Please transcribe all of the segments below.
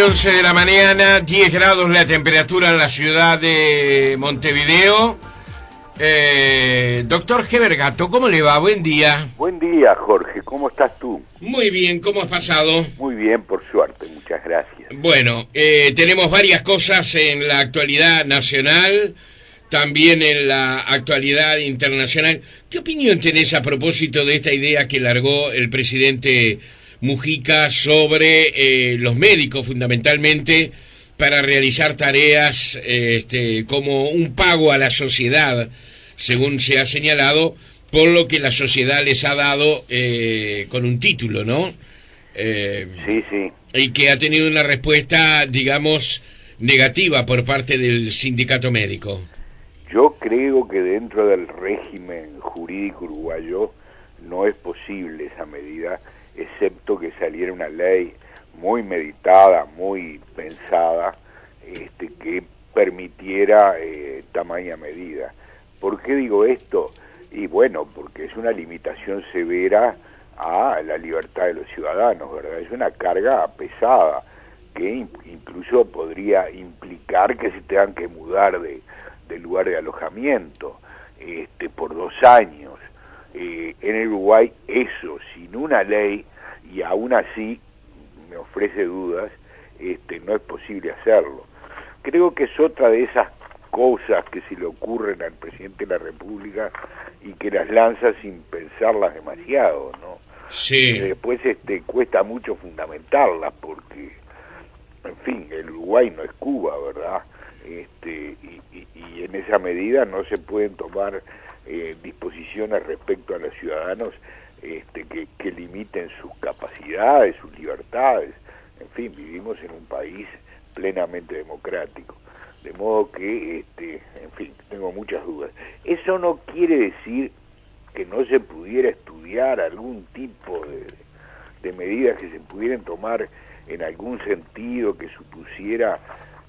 11 de la mañana, 10 grados la temperatura en la ciudad de Montevideo. Doctor Gebergato, ¿cómo le va? Buen día. Buen día, Jorge. ¿Cómo estás tú? Muy bien, ¿cómo has pasado? Muy bien, por suerte. Muchas gracias. Bueno, tenemos varias cosas en la actualidad nacional, también en la actualidad internacional. ¿Qué opinión tenés a propósito de esta idea que largó el presidente Mujica sobre los médicos, fundamentalmente, para realizar tareas como un pago a la sociedad, según se ha señalado, por lo que la sociedad les ha dado con un título, ¿no? Sí. Y que ha tenido una respuesta, digamos, negativa por parte del sindicato médico. Yo creo que dentro del régimen jurídico uruguayo no es posible esa medida, excepto que saliera una ley muy meditada, muy pensada, que permitiera tamaña medida. ¿Por qué digo esto? Y bueno, porque es una limitación severa a la libertad de los ciudadanos, ¿verdad? Es una carga pesada que incluso podría implicar que se tengan que mudar de lugar de alojamiento por 2 años. En el Uruguay eso, sin una ley, y aún así me ofrece dudas, no es posible hacerlo. Creo que es otra de esas cosas que se le ocurren al presidente de la República y que las lanza sin pensarlas demasiado, ¿no? Sí. Después cuesta mucho fundamentarlas porque, en fin, el Uruguay no es Cuba, ¿verdad? Y en esa medida no se pueden tomar disposiciones respecto a los ciudadanos que limiten sus capacidades, sus libertades. En fin, vivimos en un país plenamente democrático. De modo que, en fin, tengo muchas dudas. Eso no quiere decir que no se pudiera estudiar algún tipo de medidas que se pudieran tomar en algún sentido que supusiera,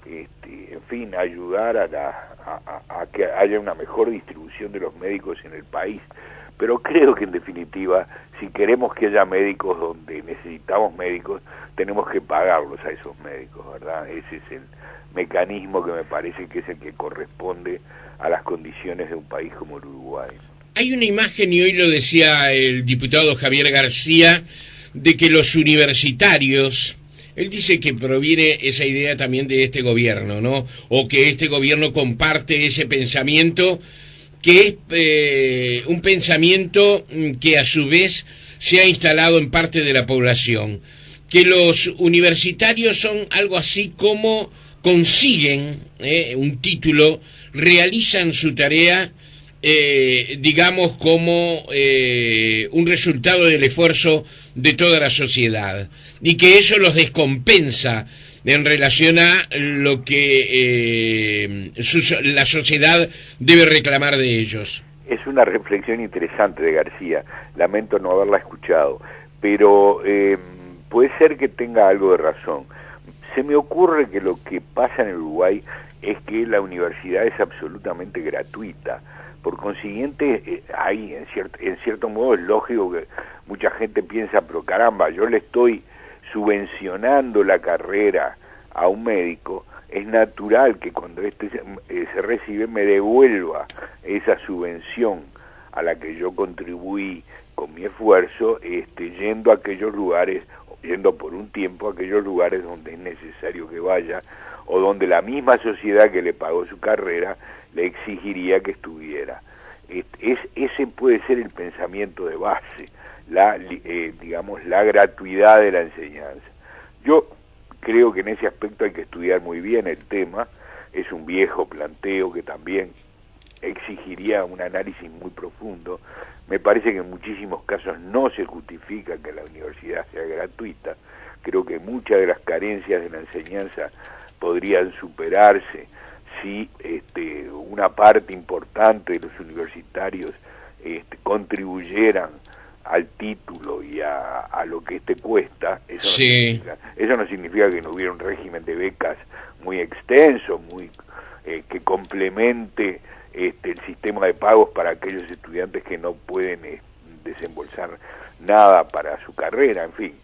en fin, ayudar a que haya una mejor distribución de los médicos en el país. Pero creo que en definitiva, si queremos que haya médicos donde necesitamos médicos, tenemos que pagarlos a esos médicos, ¿verdad? Ese es el mecanismo que me parece que es el que corresponde a las condiciones de un país como el Uruguay. Hay una imagen, y hoy lo decía el diputado Javier García, de que los universitarios, él dice que proviene esa idea también de este gobierno, ¿no? O que este gobierno comparte ese pensamiento, que es un pensamiento que a su vez se ha instalado en parte de la población, que los universitarios son algo así como consiguen un título, realizan su tarea, digamos, como un resultado del esfuerzo de toda la sociedad, y que eso los descompensa en relación a lo que la sociedad debe reclamar de ellos. Es una reflexión interesante de García, lamento no haberla escuchado, pero puede ser que tenga algo de razón. Se me ocurre que lo que pasa en el Uruguay es que la universidad es absolutamente gratuita. Por consiguiente, hay en cierto modo es lógico que mucha gente piensa, pero caramba, yo le estoy subvencionando la carrera a un médico, es natural que cuando se recibe me devuelva esa subvención a la que yo contribuí con mi esfuerzo, yendo a aquellos lugares, yendo por un tiempo a aquellos lugares donde es necesario que vaya, o donde la misma sociedad que le pagó su carrera le exigiría que estuviera. Ese puede ser el pensamiento de base, digamos, la gratuidad de la enseñanza. Yo creo que en ese aspecto hay que estudiar muy bien el tema, es un viejo planteo que también exigiría un análisis muy profundo. Me parece que en muchísimos casos no se justifica que la universidad sea gratuita. Creo que muchas de las carencias de la enseñanza podrían superarse si una parte importante de los universitarios contribuyeran al título y a lo que cuesta. Eso no significa que no hubiera un régimen de becas muy extenso, muy que complemente el sistema de pagos para aquellos estudiantes que no pueden desembolsar nada para su carrera, en fin.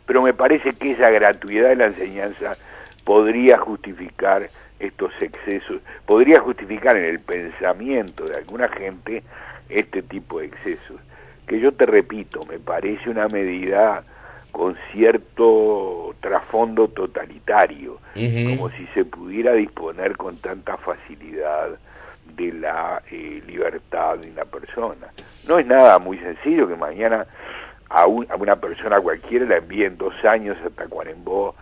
Pero me parece que esa gratuidad de la enseñanza podría justificar estos excesos, podría justificar en el pensamiento de alguna gente este tipo de excesos, que yo te repito, me parece una medida con cierto trasfondo totalitario, como si se pudiera disponer con tanta facilidad de la libertad de una persona. No es nada muy sencillo que mañana a una persona cualquiera la envíen 2 años a Tacuarembó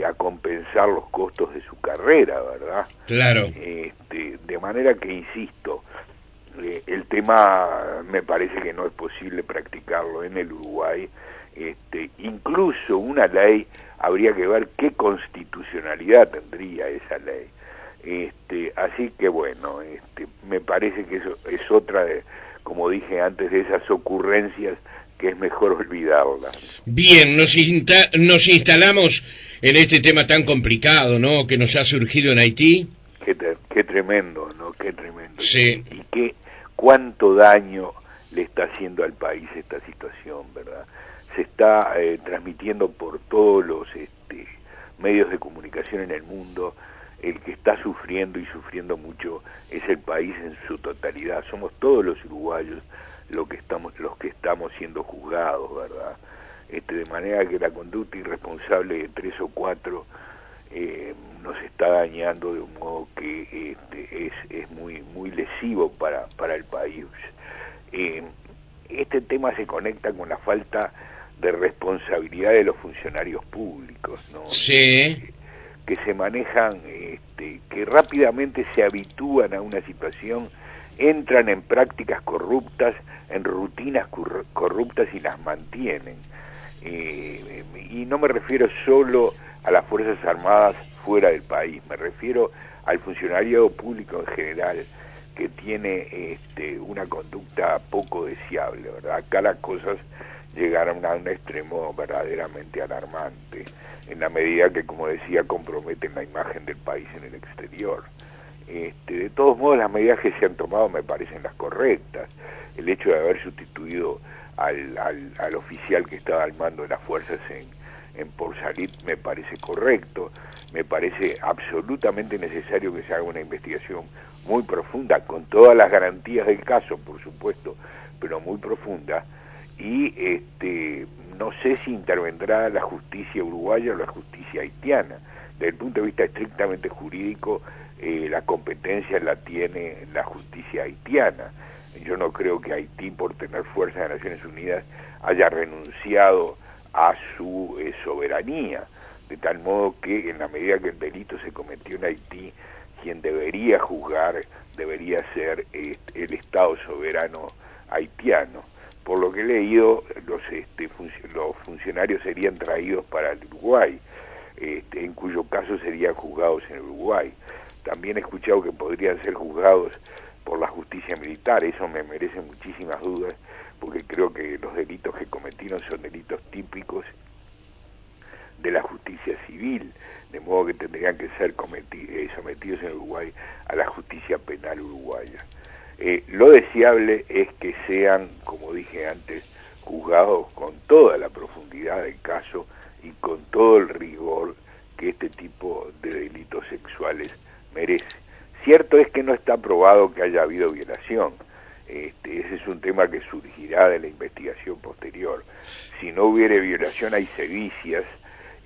a compensar los costos de su carrera, ¿verdad? Claro. De manera que, insisto, el tema me parece que no es posible practicarlo en el Uruguay. Incluso una ley, habría que ver qué constitucionalidad tendría esa ley. Así que bueno, me parece que eso es otra de, como dije antes, de esas ocurrencias que es mejor olvidarlas. Bien, nos instalamos en este tema tan complicado, ¿no?, que nos ha surgido en Haití. Qué tremendo, ¿no? Qué tremendo. Sí. Y cuánto daño le está haciendo al país esta situación, ¿verdad? Se está transmitiendo por todos los medios de comunicación en el mundo. El que está sufriendo y sufriendo mucho es el país en su totalidad. Somos todos los uruguayos los que estamos siendo juzgados, ¿verdad? De manera que la conducta irresponsable de 3 o 4 nos está dañando de un modo que es muy muy lesivo para el país. Este tema se conecta con la falta de responsabilidad de los funcionarios públicos, ¿no? Sí. Que se manejan, que rápidamente se habitúan a una situación, entran en prácticas corruptas, en rutinas corruptas y las mantienen. Y no me refiero solo a las Fuerzas Armadas fuera del país, me refiero al funcionariado público en general, que tiene una conducta poco deseable, ¿verdad? Acá las cosas llegaron a un extremo verdaderamente alarmante, en la medida que, como decía, comprometen la imagen del país en el exterior. De todos modos, las medidas que se han tomado me parecen las correctas. El hecho de haber sustituido al oficial que estaba al mando de las fuerzas en Port Salut me parece correcto. Me parece absolutamente necesario que se haga una investigación muy profunda, con todas las garantías del caso, por supuesto, pero muy profunda. Y no sé si intervendrá la justicia uruguaya o la justicia haitiana. Desde el punto de vista estrictamente jurídico, la competencia la tiene la justicia haitiana. Yo no creo que Haití, por tener fuerza de Naciones Unidas, haya renunciado a su soberanía, de tal modo que en la medida que el delito se cometió en Haití, quien debería juzgar debería ser el Estado soberano haitiano. Por lo que he leído, los funcionarios serían traídos para el Uruguay, en cuyo caso serían juzgados en Uruguay. También he escuchado que podrían ser juzgados por la justicia militar. Eso me merece muchísimas dudas, porque creo que los delitos que cometieron son delitos típicos de la justicia civil, de modo que tendrían que ser sometidos en Uruguay a la justicia penal uruguaya. Lo deseable es que sean, como dije antes, juzgados con toda la profundidad del caso y con todo el rigor que este tipo de delitos sexuales merece. Cierto es que no está probado que haya habido violación. Ese es un tema que surgirá de la investigación posterior. Si no hubiere violación, hay sedicias,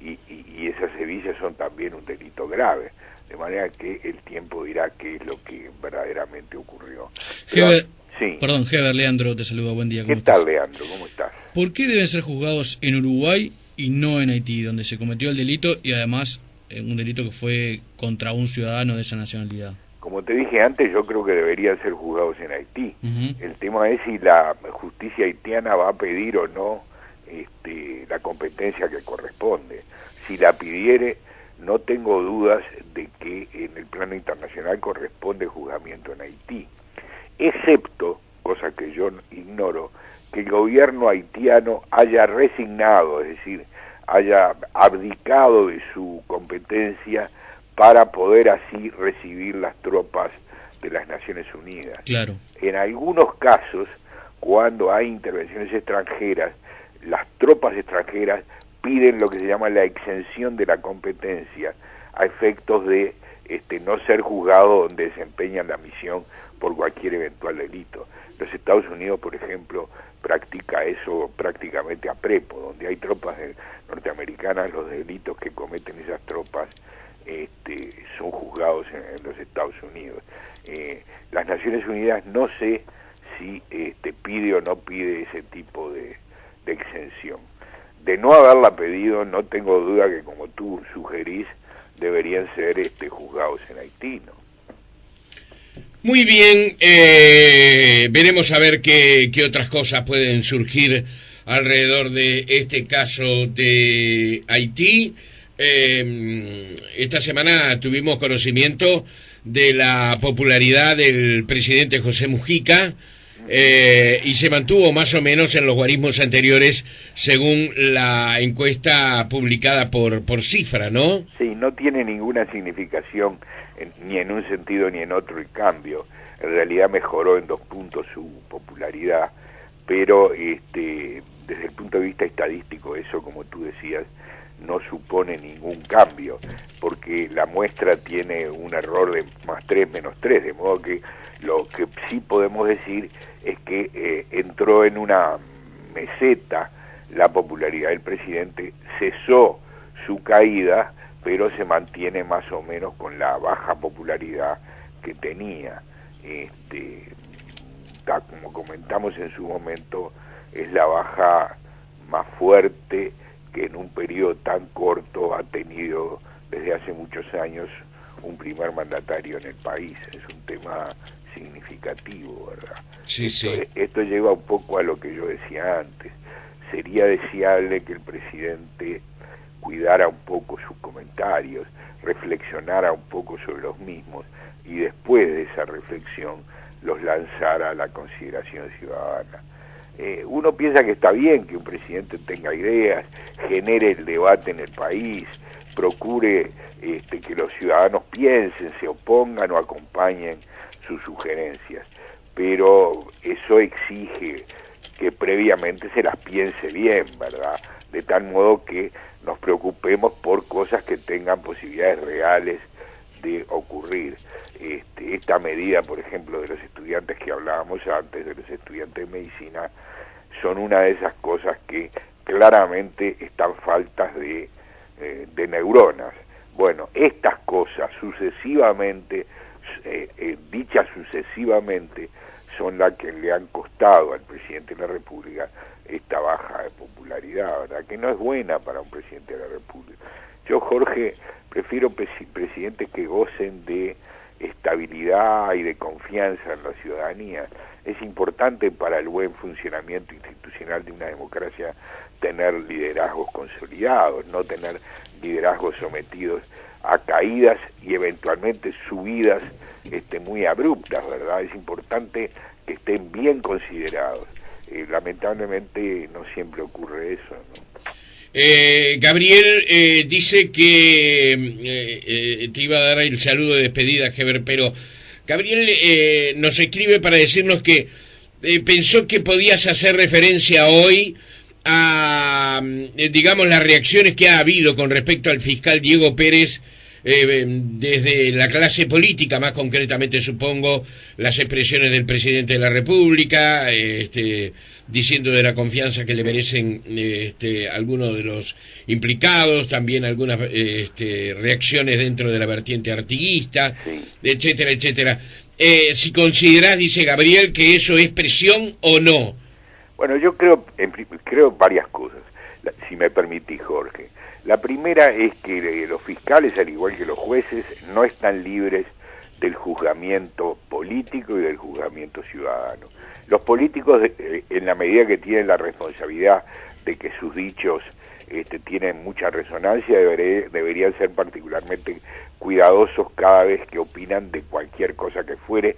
y esas sedicias son también un delito grave. De manera que el tiempo dirá qué es lo que verdaderamente ocurrió. Heber, Leandro te saluda, buen día. ¿Qué tal, Leandro? ¿Cómo estás? ¿Por qué deben ser juzgados en Uruguay y no en Haití, donde se cometió el delito y además un delito que fue contra un ciudadano de esa nacionalidad? Como te dije antes, yo creo que deberían ser juzgados en Haití. El tema es si la justicia haitiana va a pedir o no la competencia que corresponde. Si la pidiere, no tengo dudas de que en el plano internacional corresponde juzgamiento en Haití, excepto, cosa que yo ignoro, que el gobierno haitiano haya resignado, es decir, haya abdicado de su competencia para poder así recibir las tropas de las Naciones Unidas. Claro. En algunos casos, cuando hay intervenciones extranjeras, las tropas extranjeras piden lo que se llama la exención de la competencia a efectos de no ser juzgado donde desempeñan la misión por cualquier eventual delito. Los Estados Unidos, por ejemplo, practica eso prácticamente a prepo, donde hay tropas norteamericanas, los delitos que cometen esas tropas son juzgados en los Estados Unidos. Las Naciones Unidas no sé si pide o no pide ese tipo de exención. De no haberla pedido, no tengo duda que, como tú sugerís, deberían ser juzgados en Haití, ¿no? Muy bien, veremos a ver qué otras cosas pueden surgir alrededor de este caso de Haití. Esta semana tuvimos conocimiento de la popularidad del presidente José Mujica, y se mantuvo más o menos en los guarismos anteriores según la encuesta publicada por Cifra, ¿no? Sí, no tiene ninguna significación ni en un sentido ni en otro el cambio. En realidad mejoró en 2 puntos su popularidad, pero desde el punto de vista estadístico eso, como tú decías, no supone ningún cambio, porque la muestra tiene un error de +3, -3, de modo que lo que sí podemos decir es que entró en una meseta la popularidad del presidente, cesó su caída, pero se mantiene más o menos con la baja popularidad que tenía. Como comentamos en su momento, es la baja más fuerte que en un periodo tan corto ha tenido desde hace muchos años un primer mandatario en el país. Es un tema significativo, ¿verdad? Sí, sí. Esto lleva un poco a lo que yo decía antes. Sería deseable que el presidente cuidara un poco sus comentarios, reflexionara un poco sobre los mismos y después de esa reflexión los lanzara a la consideración ciudadana. Uno piensa que está bien que un presidente tenga ideas, genere el debate en el país, procure que los ciudadanos piensen, se opongan o acompañen sus sugerencias, pero eso exige que previamente se las piense bien, ¿verdad? De tal modo que nos preocupemos por cosas que tengan posibilidades reales de ocurrir. Esta medida, por ejemplo, de los estudiantes que hablábamos antes, de los estudiantes de medicina, son una de esas cosas que claramente están faltas de neuronas. Bueno, estas cosas sucesivamente, dichas sucesivamente, son las que le han costado al presidente de la República esta baja de popularidad, ¿verdad? Que no es buena para un presidente de la República. Yo, Jorge, prefiero presidentes que gocen de estabilidad y de confianza en la ciudadanía. Es importante para el buen funcionamiento institucional de una democracia tener liderazgos consolidados, no tener liderazgos sometidos a caídas y eventualmente subidas muy abruptas, ¿verdad? Es importante que estén bien considerados. Lamentablemente no siempre ocurre eso, ¿no? Gabriel dice que te iba a dar el saludo de despedida, Heber, pero Gabriel nos escribe para decirnos que pensó que podías hacer referencia hoy a, digamos, las reacciones que ha habido con respecto al fiscal Diego Pérez desde la clase política, más concretamente supongo las expresiones del presidente de la República, diciendo de la confianza que le merecen algunos de los implicados, también algunas reacciones dentro de la vertiente artiguista, sí, etcétera, etcétera. Si considerás, dice Gabriel, que eso es presión o no. Bueno, yo creo varias cosas, si me permitís, Jorge. La primera es que los fiscales, al igual que los jueces, no están libres del juzgamiento político y del juzgamiento ciudadano. Los políticos, en la medida que tienen la responsabilidad de que sus dichos tienen mucha resonancia, deberían ser particularmente cuidadosos cada vez que opinan de cualquier cosa que fuere,